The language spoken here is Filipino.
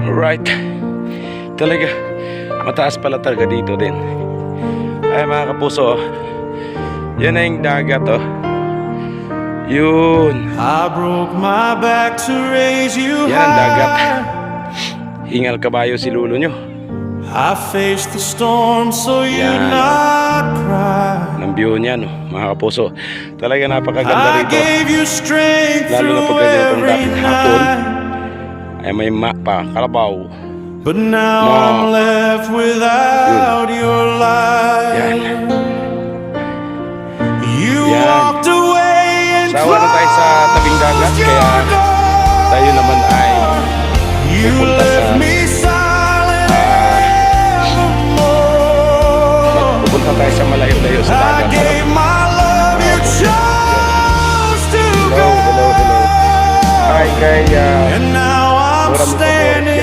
Alright. Talaga, mataas pala talaga dito din. Ay mga kapuso, yan na yung dagat oh. Yun. I broke my back to raise you Yan ang dagat. high. Hingal kabayo si lulo nyo. I faced the storm so you'd Yan. not cry. Ng view niya no, mga kapuso. Talaga napakaganda I rito. gave you strength Lalo na through pag ganyan itong every dating hapon. night. Ay may pa, kalabaw. But now No. I'm left without your light. Yan. You Yan. walked away and Sawa na tayo sa tabing dagat, closed your kaya door. tayo naman ay You pupunta left sa me silent evermore. pupunta tayo sa malayo-layo sa I dagat. gave my love, you chose to Hello, go. hello, hello. Hi kay And now I'm Maraming standing